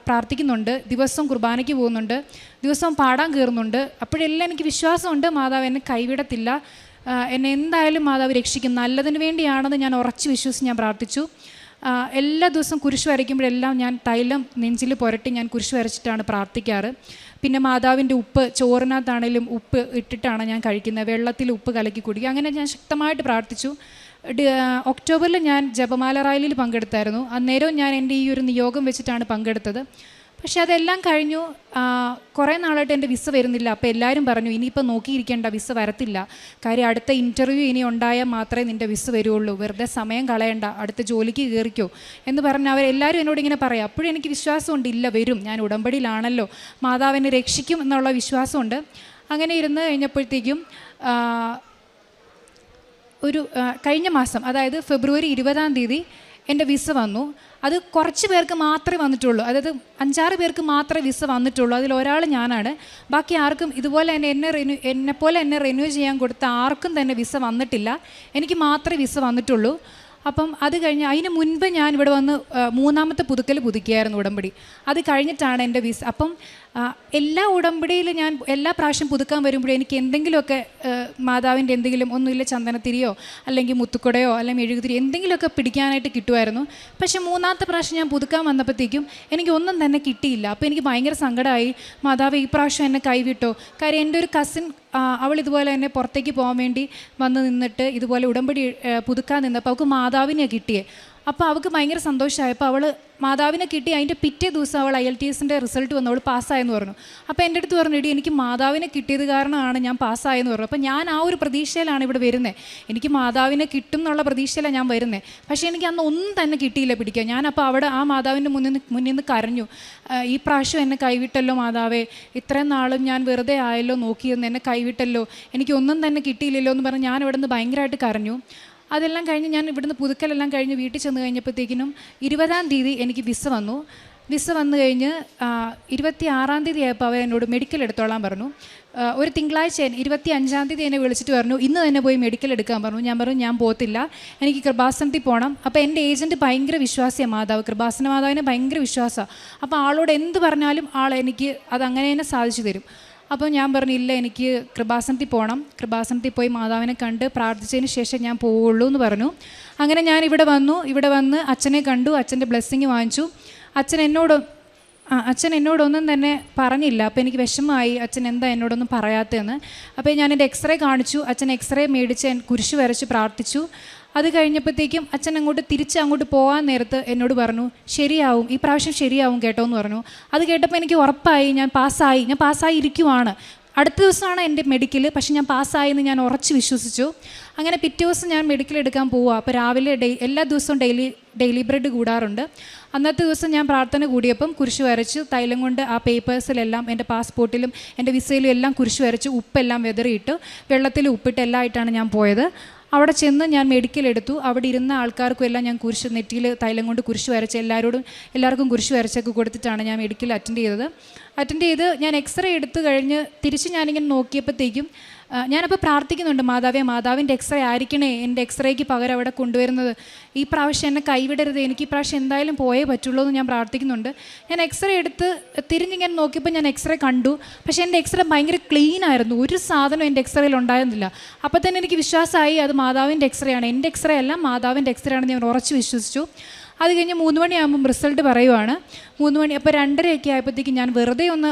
പ്രാർത്ഥിക്കുന്നുണ്ട്, ദിവസവും കുർബാനയ്ക്ക് പോകുന്നുണ്ട്, ദിവസവും പാടാൻ കയറുന്നുണ്ട്. അപ്പോഴെല്ലാം എനിക്ക് വിശ്വാസമുണ്ട് മാതാവ് എന്നെ കൈവിടത്തില്ല, എന്നെ എന്തായാലും മാതാവ് രക്ഷിക്കും, നല്ലതിന് വേണ്ടിയാണെന്ന് ഞാൻ ഉറച്ച് വിശ്വസിച്ച് ഞാൻ പ്രാർത്ഥിച്ചു. എല്ലാ ദിവസവും കുരിശ് വരയ്ക്കുമ്പോഴെല്ലാം ഞാൻ തൈലം നെഞ്ചിൽ പുരട്ടി ഞാൻ കുരിശ് വരച്ചിട്ടാണ് പ്രാർത്ഥിക്കാറ്. പിന്നെ മാതാവിൻ്റെ ഉപ്പ്, ചോറിനകത്താണേലും ഉപ്പ് ഇട്ടിട്ടാണ് ഞാൻ കഴിക്കുന്നത്, വെള്ളത്തിൽ ഉപ്പ് കലക്കി കുടിക്കുക. അങ്ങനെ ഞാൻ ശക്തമായിട്ട് പ്രാർത്ഥിച്ചു. ഒക്ടോബറിൽ ഞാൻ ജപമാല റാലിയിൽ പങ്കെടുത്തായിരുന്നു. അന്നേരവും ഞാൻ എൻ്റെ ഈ ഒരു നിയോഗം വെച്ചിട്ടാണ് പങ്കെടുത്തത്. പക്ഷേ അതെല്ലാം കഴിഞ്ഞു. കുറേ നാളായിട്ട് എൻ്റെ വിസ വരുന്നില്ല. അപ്പോൾ എല്ലാവരും പറഞ്ഞു, ഇനിയിപ്പോൾ നോക്കിയിരിക്കേണ്ട, വിസ വരത്തില്ല, കാര്യം അടുത്ത ഇൻ്റർവ്യൂ ഇനി ഉണ്ടായാൽ മാത്രമേ നിൻ്റെ വിസ വരുള്ളൂ, വെറുതെ സമയം കളയണ്ട, അടുത്ത ജോലിക്ക് കയറിക്കോ എന്ന് പറഞ്ഞ് അവരെല്ലാവരും എന്നോട് ഇങ്ങനെ പറയാം. അപ്പോഴും എനിക്ക് വിശ്വാസമുണ്ട്, ഇല്ല വരും, ഞാൻ ഉടമ്പടിയിലാണല്ലോ, മാതാവിനെ രക്ഷിക്കും എന്നുള്ള വിശ്വാസമുണ്ട്. അങ്ങനെ ഇരുന്ന് കഴിഞ്ഞപ്പോഴത്തേക്കും കഴിഞ്ഞ മാസം, അതായത് ഫെബ്രുവരി 20-ാം തീയതി എൻ്റെ വിസ വന്നു. അത് കുറച്ച് പേർക്ക് മാത്രമേ വന്നിട്ടുള്ളൂ, അതായത് 5-6 പേർക്ക് മാത്രമേ വിസ വന്നിട്ടുള്ളൂ. അതിലൊരാൾ ഞാനാണ്. ബാക്കി ആർക്കും ഇതുപോലെ എന്നെ റിന്യൂ ചെയ്യാൻ കൊടുത്ത ആർക്കും തന്നെ വിസ വന്നിട്ടില്ല. എനിക്ക് മാത്രമേ വിസ വന്നിട്ടുള്ളൂ. അപ്പം അത് കഴിഞ്ഞ് അതിന് മുൻപ് ഞാൻ ഇവിടെ വന്ന് 3ാമത്തെ പുതുക്കൽ പുതുക്കിയായിരുന്നു ഉടമ്പടി. അത് കഴിഞ്ഞിട്ടാണ് എൻ്റെ വിസ. അപ്പം എല്ലാ ഉടമ്പടിയിൽ ഞാൻ എല്ലാ പ്രാവശ്യം പുതുക്കാൻ വരുമ്പോഴും എനിക്ക് എന്തെങ്കിലുമൊക്കെ മാതാവിൻ്റെ എന്തെങ്കിലും, ഒന്നുമില്ല ചന്ദനത്തിരിയോ അല്ലെങ്കിൽ മുത്തുക്കുടയോ അല്ലെങ്കിൽ മെഴുകുതിരി എന്തെങ്കിലുമൊക്കെ പിടിക്കാനായിട്ട് കിട്ടുമായിരുന്നു. പക്ഷേ 3ാമത്തെ പ്രാവശ്യം ഞാൻ പുതുക്കാൻ വന്നപ്പോഴത്തേക്കും എനിക്ക് ഒന്നും തന്നെ കിട്ടിയില്ല. അപ്പോൾ എനിക്ക് ഭയങ്കര സങ്കടമായി. മാതാവ് ഈ പ്രാവശ്യം എന്നെ കൈവിട്ടോ. കാര്യം എൻ്റെ ഒരു കസിൻ, അവൾ ഇതുപോലെ തന്നെ പുറത്തേക്ക് പോകാൻ വേണ്ടി വന്ന് നിന്നിട്ട് ഇതുപോലെ ഉടമ്പടി പുതുക്കാൻ നിന്നപ്പോൾ അവൾക്ക് മാതാവിനെ കിട്ടിയേ. അപ്പോൾ അവൾക്ക് ഭയങ്കര സന്തോഷമായപ്പോൾ അവൾ മാതാവിനെ കിട്ടി. അതിൻ്റെ പിറ്റേ ദിവസം അവൾ IELTSൻ്റെ റിസൾട്ട് വന്നു, അവൾ പാസ്സായെന്ന് പറഞ്ഞു. അപ്പോൾ എൻ്റെ അടുത്ത് പറഞ്ഞു, എടി എനിക്ക് മാതാവിനെ കിട്ടിയത് കാരണമാണ് ഞാൻ പാസ്സായെന്ന് പറഞ്ഞു. അപ്പോൾ ഞാൻ ആ ഒരു പ്രതീക്ഷയിലാണ് ഇവിടെ വരുന്നത്. എനിക്ക് മാതാവിനെ കിട്ടും എന്നുള്ള പ്രതീക്ഷയിലാണ് ഞാൻ വരുന്നത്. പക്ഷേ എനിക്ക് അന്ന് ഒന്നും തന്നെ കിട്ടിയില്ല പിടിക്കാൻ. ഞാനപ്പോൾ അവിടെ ആ മാതാവിൻ്റെ മുന്നിൽ നിന്ന് കരഞ്ഞു, ഈ പ്രാവശ്യം എന്നെ കൈവിട്ടല്ലോ മാതാവേ, ഇത്രയും നാളും ഞാൻ വെറുതെ ആയല്ലോ നോക്കിയെന്ന്, എന്നെ കൈവിട്ടല്ലോ, എനിക്കൊന്നും തന്നെ കിട്ടിയില്ലല്ലോ എന്ന് പറഞ്ഞ് ഞാൻ ഇവിടെ നിന്ന് ഭയങ്കരമായിട്ട് കരഞ്ഞു. അതെല്ലാം കഴിഞ്ഞ് ഞാൻ ഇവിടുന്ന് പുതുക്കലെല്ലാം കഴിഞ്ഞ് വീട്ടിൽ ചെന്ന് കഴിഞ്ഞപ്പോഴത്തേക്കിനും 20-ാം തീയതി എനിക്ക് വിസ വന്നു. വിസ വന്നു കഴിഞ്ഞ് 26-ാം തീയതി ആയപ്പോൾ അവർ എന്നോട് മെഡിക്കൽ എടുത്തോളാൻ പറഞ്ഞു. ഒരു തിങ്കളാഴ്ച 25-ാം തീയതി എന്നെ വിളിച്ചിട്ട് പറഞ്ഞു, ഇന്ന് തന്നെ പോയി മെഡിക്കൽ എടുക്കാൻ പറഞ്ഞു. ഞാൻ പറഞ്ഞു ഞാൻ പോകത്തില്ല, എനിക്ക് കൃപാസനത്തിൽ പോകണം. അപ്പോൾ എൻ്റെ ഏജൻറ്റ് ഭയങ്കര വിശ്വാസിയാണ് മാതാവ്, കൃപാസന മാതാവിനെ ഭയങ്കര വിശ്വാസമാണ്. അപ്പോൾ ആളോട് എന്ത് പറഞ്ഞാലും ആൾ എനിക്ക് അതങ്ങനെ തന്നെ സാധിച്ചു തരും. അപ്പോൾ ഞാൻ പറഞ്ഞു, ഇല്ല എനിക്ക് കൃപാസനത്തിൽ പോകണം, കൃപാസനത്തിൽ പോയി മാതാവിനെ കണ്ട് പ്രാർത്ഥിച്ചതിന് ശേഷം ഞാൻ പോവുള്ളൂ എന്ന് പറഞ്ഞു. അങ്ങനെ ഞാൻ ഇവിടെ വന്ന് അച്ഛനെ കണ്ടു, അച്ഛൻ്റെ ബ്ലെസ്സിങ് വാങ്ങിച്ചു. അച്ഛൻ എന്നോടൊന്നും തന്നെ പറഞ്ഞില്ല. അപ്പോൾ എനിക്ക് വിഷമമായി, അച്ഛൻ എന്താ എന്നോടൊന്നും പറയാത്തതെന്ന്. അപ്പോൾ ഞാൻ എൻ്റെ എക്സ്റേ കാണിച്ചു. അച്ഛൻ എക്സ്റേ മേടിച്ച് കുരിശ് വരച്ച് പ്രാർത്ഥിച്ചു. അത് കഴിഞ്ഞപ്പോഴത്തേക്കും അച്ഛൻ അങ്ങോട്ട് പോകാൻ നേരത്ത് എന്നോട് പറഞ്ഞു, ശരിയാവും, ഈ പ്രാവശ്യം ശരിയാവും കേട്ടോ എന്ന് പറഞ്ഞു. അത് കേട്ടപ്പോൾ എനിക്ക് ഉറപ്പായി, ഞാൻ പാസ്സായി ഇരിക്കുവാണ്. അടുത്ത ദിവസമാണ് എൻ്റെ മെഡിക്കൽ. പക്ഷെ ഞാൻ പാസ്സായെന്ന് ഞാൻ ഉറച്ച് വിശ്വസിച്ചു. അങ്ങനെ പിറ്റേ ദിവസം ഞാൻ മെഡിക്കൽ എടുക്കാൻ പോവുക. അപ്പോൾ രാവിലെ എല്ലാ ദിവസവും ഡെയിലി ബ്രെഡ് കൂടാറുണ്ട്. അന്നത്തെ ദിവസം ഞാൻ പ്രാർത്ഥന കൂടിയപ്പം കുരിശ് വരച്ച് തൈലം കൊണ്ട് ആ പേപ്പേഴ്സിലെല്ലാം, എൻ്റെ പാസ്പോർട്ടിലും എൻ്റെ വിസയിലും എല്ലാം കുരിശ് വരച്ച് ഉപ്പെല്ലാം വെതറിയിട്ട് വെള്ളത്തിൽ ഉപ്പിട്ട് എല്ലാം ആയിട്ടാണ് ഞാൻ പോയത്. അവിടെ ചെന്ന് ഞാൻ മെഡിക്കൽ എടുത്തു. അവിടെ ഇരുന്ന ആൾക്കാർക്കും എല്ലാം ഞാൻ കുരിശ് നെറ്റിയിൽ തൈലം കൊണ്ട് കുരിശ് വരച്ച് എല്ലാവർക്കും കുരിശ് വരച്ചൊക്കെ കൊടുത്തിട്ടാണ് ഞാൻ മെഡിക്കൽ അറ്റൻഡ് ചെയ്ത് ഞാൻ എക്സ്റേ എടുത്ത് കഴിഞ്ഞ് തിരിച്ച് ഞാനിങ്ങനെ നോക്കിയപ്പോഴത്തേക്കും ഞാനപ്പോൾ പ്രാർത്ഥിക്കുന്നുണ്ട്, മാതാവിൻ്റെ എക്സ്റേ ആയിരിക്കണേ എൻ്റെ എക്സ്റേക്ക് പകരം അവിടെ കൊണ്ടുവരുന്നത്, ഈ പ്രാവശ്യം എന്നെ കൈവിടരുത്, എനിക്ക് ഈ പ്രാവശ്യം എന്തായാലും പോയേ പറ്റുള്ളൂ എന്ന് ഞാൻ പ്രാർത്ഥിക്കുന്നുണ്ട്. ഞാൻ എക്സ്റേ എടുത്ത് തിരിഞ്ഞിങ്ങനെ നോക്കിയപ്പോൾ ഞാൻ എക്സ്റേ കണ്ടു. പക്ഷേ എൻ്റെ എക്സ്റേ ഭയങ്കര ക്ലീൻ ആയിരുന്നു, ഒരു സാധനം എൻ്റെ എക്സ്റേയിൽ ഉണ്ടായിരുന്നില്ല. അപ്പോൾ തന്നെ എനിക്ക് വിശ്വാസമായി അത് മാതാവിൻ്റെ എക്സ്റേ ആണ്, എൻ്റെ എക്സ്റേ അല്ല മാതാവിൻ്റെ എക്സ്റേ ആണെന്ന് ഞാൻ ഉറച്ച് വിശ്വസിച്ചു. അത് കഴിഞ്ഞ് 3 മണിയാകുമ്പം റിസൾട്ട് പറയുവാണ്. 3 മണി അപ്പോൾ 2:30 ആയപ്പോഴത്തേക്ക് ഞാൻ വെറുതെ ഒന്ന്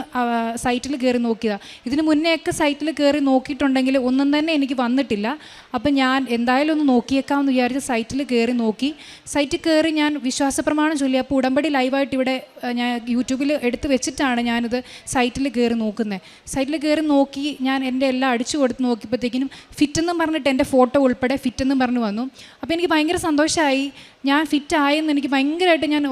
സൈറ്റിൽ കയറി നോക്കിയതാണ്. ഇതിന് മുന്നേയൊക്കെ സൈറ്റിൽ കയറി നോക്കിയിട്ടുണ്ടെങ്കിൽ ഒന്നും തന്നെ എനിക്ക് വന്നിട്ടില്ല. അപ്പം ഞാൻ എന്തായാലും ഒന്ന് നോക്കിയേക്കാമെന്ന് വിചാരിച്ച് സൈറ്റിൽ കയറി നോക്കി. സൈറ്റിൽ കയറി ഞാൻ വിശ്വാസപ്രമാണം ചൊല്ലി. അപ്പോൾ ഉടമ്പടി ലൈവായിട്ട് ഇവിടെ ഞാൻ യൂട്യൂബിൽ എടുത്ത് വെച്ചിട്ടാണ് ഞാനിത് സൈറ്റിൽ കയറി നോക്കുന്നത്. സൈറ്റിൽ കയറി നോക്കി ഞാൻ എൻ്റെ എല്ലാം അടിച്ചു കൊടുത്ത് നോക്കിയപ്പോഴത്തേക്കിനും ഫിറ്റെന്നും പറഞ്ഞിട്ട് എൻ്റെ ഫോട്ടോ ഉൾപ്പെടെ ഫിറ്റെന്നും പറഞ്ഞു വന്നു. അപ്പോൾ എനിക്ക് ഭയങ്കര സന്തോഷമായി. ഞാൻ ഫിറ്റായെന്ന് എനിക്ക് ഭയങ്കരമായിട്ട് ഞാൻ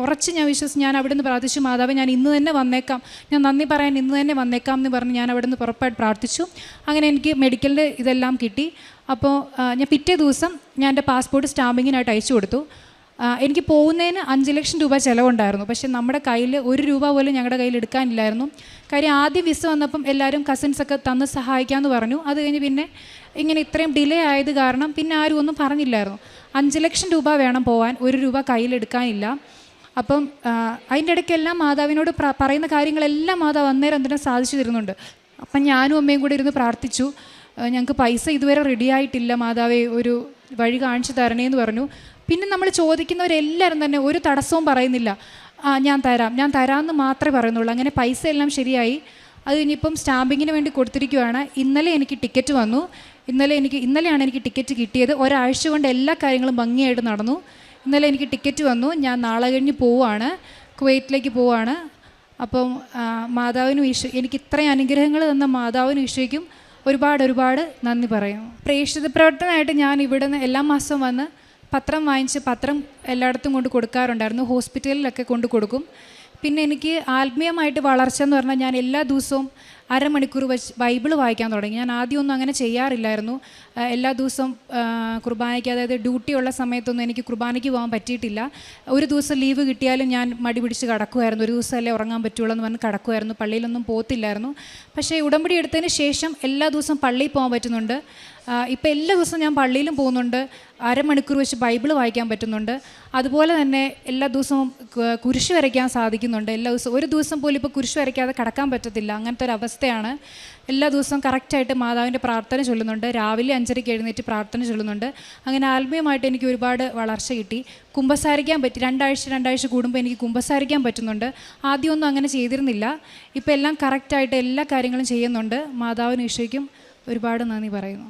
വിശ്വസിച്ച് ഞാൻ അവിടെ നിന്ന് പ്രാർത്ഥിച്ചു. മാതാവേ, ഞാൻ ഇന്ന് തന്നെ വന്നേക്കാം, ഞാൻ നന്ദി പറയാൻ ഇന്ന് തന്നെ വന്നേക്കാം എന്ന് പറഞ്ഞ് ഞാൻ അവിടെ നിന്ന് പുറപ്പായിട്ട് പ്രാർത്ഥിച്ചു. അങ്ങനെ എനിക്ക് മെഡിക്കലിൻ്റെ ഇതെല്ലാം കിട്ടി. അപ്പോൾ ഞാൻ പിറ്റേ ദിവസം ഞാൻ എൻ്റെ പാസ്പോർട്ട് സ്റ്റാമ്പിങ്ങിനായിട്ട് അയച്ചു കൊടുത്തു. എനിക്ക് പോകുന്നതിന് 5 ലക്ഷം രൂപ ചിലവുണ്ടായിരുന്നു. പക്ഷേ നമ്മുടെ കയ്യിൽ 1 രൂപ പോലും ഞങ്ങളുടെ കയ്യിൽ എടുക്കാനില്ലായിരുന്നു. കാര്യം ആദ്യം വിസ വന്നപ്പം എല്ലാവരും കസിൻസൊക്കെ തന്ന് സഹായിക്കാമെന്ന് പറഞ്ഞു. അത് കഴിഞ്ഞ് പിന്നെ ഇങ്ങനെ ഇത്രയും ഡിലേ ആയത് കാരണം പിന്നെ ആരും ഒന്നും പറഞ്ഞില്ലായിരുന്നു. 5 ലക്ഷം രൂപ വേണം പോകാൻ, 1 രൂപ കയ്യിലെടുക്കാനില്ല. അപ്പം അതിൻ്റെ ഇടയ്ക്കെല്ലാം മാതാവിനോട് പറയുന്ന കാര്യങ്ങളെല്ലാം മാതാവ് അന്നേരം എന്തിനും സാധിച്ചു തരുന്നുണ്ട്. അപ്പം ഞാനും അമ്മയും കൂടി ഇരുന്ന് പ്രാർത്ഥിച്ചു. ഞങ്ങൾക്ക് പൈസ ഇതുവരെ റെഡി ആയിട്ടില്ല, മാതാവേ ഒരു വഴി കാണിച്ചു തരണേന്ന് പറഞ്ഞു. പിന്നെ നമ്മൾ ചോദിക്കുന്നവരെല്ലാവരും തന്നെ ഒരു തടസ്സവും പറയുന്നില്ല. ഞാൻ തരാമെന്ന് മാത്രമേ പറയുന്നുള്ളൂ. അങ്ങനെ പൈസ എല്ലാം ശരിയായി. അത് കഴിഞ്ഞിപ്പം സ്റ്റാമ്പിങ്ങിന് വേണ്ടി കൊടുത്തിരിക്കുകയാണ്. ഇന്നലെ എനിക്ക് ടിക്കറ്റ് വന്നു. ഇന്നലെയാണ് എനിക്ക് ടിക്കറ്റ് കിട്ടിയത്. ഒരാഴ്ച കൊണ്ട് എല്ലാ കാര്യങ്ങളും ഭംഗിയായിട്ട് നടന്നു. ഇന്നലെ എനിക്ക് ടിക്കറ്റ് വന്നു. ഞാൻ നാളെ കഴിഞ്ഞ് പോവുകയാണ്, കുവൈറ്റിലേക്ക് പോവുകയാണ്. അപ്പം മാതാവിനും ഈശോ എനിക്ക് ഇത്രയും അനുഗ്രഹങ്ങൾ തന്ന മാതാവിനും ഈശോയ്ക്കും ഒരുപാട് നന്ദി പറയും. പ്രേക്ഷിത പ്രവർത്തനമായിട്ട് ഞാൻ ഇവിടെ നിന്ന് എല്ലാ മാസവും വന്ന് പത്രം വാങ്ങിച്ച് പത്രം എല്ലായിടത്തും കൊണ്ട് കൊടുക്കാറുണ്ടായിരുന്നു. ഹോസ്പിറ്റലിലൊക്കെ കൊണ്ട് കൊടുക്കും. പിന്നെ എനിക്ക് ആത്മീയമായിട്ട് വളർച്ച എന്ന് പറഞ്ഞാൽ ഞാൻ എല്ലാ ദിവസവും അരമണിക്കൂർ വെച്ച് ബൈബിൾ വായിക്കാൻ തുടങ്ങി. ഞാൻ ആദ്യമൊന്നും അങ്ങനെ ചെയ്യാറില്ലായിരുന്നു. എല്ലാ ദിവസവും കുർബാനയ്ക്ക്, അതായത് ഡ്യൂട്ടിയുള്ള സമയത്തൊന്നും എനിക്ക് കുർബാനയ്ക്ക് പോകാൻ പറ്റിയിട്ടില്ല. ഒരു ദിവസം ലീവ് കിട്ടിയാലും ഞാൻ മടി പിടിച്ച് കിടക്കുമായിരുന്നു. ഒരു ദിവസമല്ലേ ഉറങ്ങാൻ പറ്റുള്ളൂ എന്ന് പറഞ്ഞ് കിടക്കുമായിരുന്നു. പള്ളിയിലൊന്നും പോകത്തില്ലായിരുന്നു. പക്ഷേ ഉടമ്പടി എടുത്തതിന് ശേഷം എല്ലാ ദിവസവും പള്ളിയിൽ പോകാൻ പറ്റുന്നുണ്ട്. ഇപ്പോൾ എല്ലാ ദിവസവും ഞാൻ പള്ളിയിലും പോകുന്നുണ്ട്. അരമണിക്കൂർ വെച്ച് ബൈബിൾ വായിക്കാൻ പറ്റുന്നുണ്ട്. അതുപോലെ തന്നെ എല്ലാ ദിവസവും കുരിശ് വരയ്ക്കാൻ സാധിക്കുന്നുണ്ട്. എല്ലാ ദിവസവും ഒരു ദിവസം പോലും ഇപ്പോൾ കുരിശ് വരയ്ക്കാതെ കിടക്കാൻ പറ്റത്തില്ല. അങ്ങനത്തെ ഒരു അവസ്ഥയാണ്. എല്ലാ ദിവസവും കറക്റ്റായിട്ട് മാതാവിൻ്റെ പ്രാർത്ഥന ചൊല്ലുന്നുണ്ട്. രാവിലെ 5:30 എഴുന്നേറ്റ് പ്രാർത്ഥന ചൊല്ലുന്നുണ്ട്. അങ്ങനെ ആത്മീയമായിട്ട് എനിക്ക് ഒരുപാട് വളർച്ച കിട്ടി. കുമ്പസാരിക്കാൻ പറ്റി. രണ്ടാഴ്ച കൂടുമ്പോൾ എനിക്ക് കുമ്പസാരിക്കാൻ പറ്റുന്നുണ്ട്. ആദ്യമൊന്നും അങ്ങനെ ചെയ്തിരുന്നില്ല. ഇപ്പോൾ എല്ലാം കറക്റ്റായിട്ട് എല്ലാ കാര്യങ്ങളും ചെയ്യുന്നുണ്ട്. മാതാവിനും ഈശോയ്ക്കും ഒരുപാട് നന്ദി പറയുന്നു.